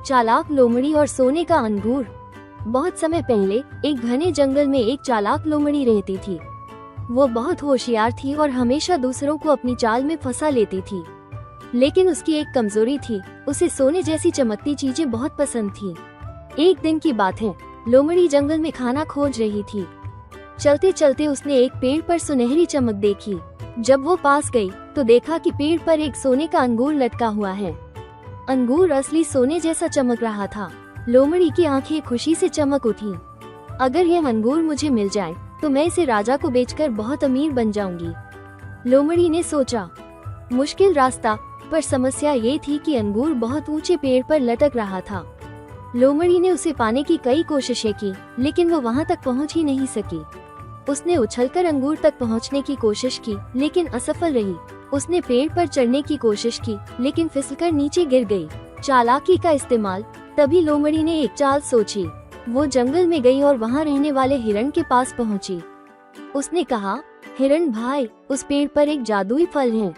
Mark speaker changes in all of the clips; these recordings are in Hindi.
Speaker 1: चालाक लोमड़ी और सोने का अंगूर। बहुत समय पहले एक घने जंगल में एक चालाक लोमड़ी रहती थी। वो बहुत होशियार थी और हमेशा दूसरों को अपनी चाल में फंसा लेती थी। लेकिन उसकी एक कमजोरी थी, उसे सोने जैसी चमकती चीजें बहुत पसंद थी। एक दिन की बात है, लोमड़ी जंगल में खाना खोज रही थी। चलते चलते उसने एक पेड़ पर सुनहरी चमक देखी। जब वो पास गई तो देखा कि पेड़ पर एक सोने का अंगूर लटका हुआ है। अंगूर असली सोने जैसा चमक रहा था। लोमड़ी की आंखें खुशी से चमक उठी। अगर यह अंगूर मुझे मिल जाए तो मैं इसे राजा को बेचकर बहुत अमीर बन जाऊंगी। लोमड़ी ने सोचा। मुश्किल रास्ता, पर समस्या ये थी कि अंगूर बहुत ऊंचे पेड़ पर लटक रहा था। लोमड़ी ने उसे पाने की कई कोशिशें की, लेकिन वो वहां तक पहुंच ही नहीं सकी। उसने उछलकर अंगूर तक पहुंचने की कोशिश की, लेकिन असफल रही। उसने पेड़ पर चढ़ने की कोशिश की, लेकिन फिसलकर नीचे गिर गई। चालाकी का इस्तेमाल। तभी लोमड़ी ने एक चाल सोची। वो जंगल में गई और वहाँ रहने वाले हिरण के पास पहुँची। उसने कहा, हिरण भाई, उस पेड़ पर एक जादुई फल है।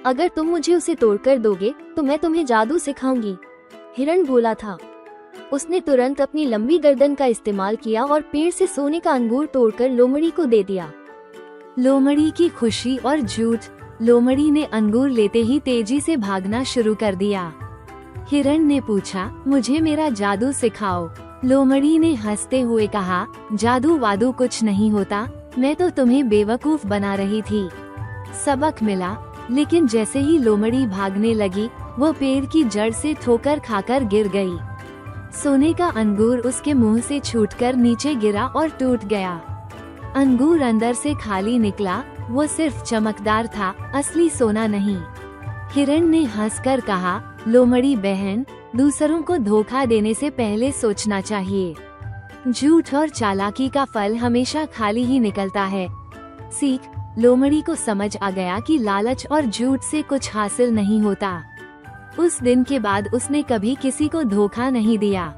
Speaker 1: अगर तुम मुझे उसे तोड़कर दोगे तो मैं तुम्हें जादू सिखाऊंगी। हिरण बोला था। उसने तुरंत अपनी लंबी गर्दन का इस्तेमाल किया और पेड़ से सोने का अंगूर तोड़कर लोमड़ी को दे दिया।
Speaker 2: लोमड़ी की खुशी और झूठ। लोमड़ी ने अंगूर लेते ही तेजी से भागना शुरू कर दिया। हिरण ने पूछा, मुझे मेरा जादू सिखाओ। लोमड़ी ने हंसते हुए कहा, जादू वादू कुछ नहीं होता, मैं तो तुम्हें बेवकूफ बना रही थी। सबक मिला। लेकिन जैसे ही लोमड़ी भागने लगी, वो पेड़ की जड़ से ठोकर खाकर गिर गई। सोने का अंगूर उसके मुंह से छूटकर नीचे गिरा और टूट गया। अंगूर अंदर से खाली निकला, वो सिर्फ चमकदार था, असली सोना नहीं। हिरण ने हंसकर कहा, लोमड़ी बहन, दूसरों को धोखा देने से पहले सोचना चाहिए। झूठ और चालाकी का फल हमेशा खाली ही निकलता है। सीख। लोमड़ी को समझ आ गया कि लालच और झूठ से कुछ हासिल नहीं होता। उस दिन के बाद उसने कभी किसी को धोखा नहीं दिया।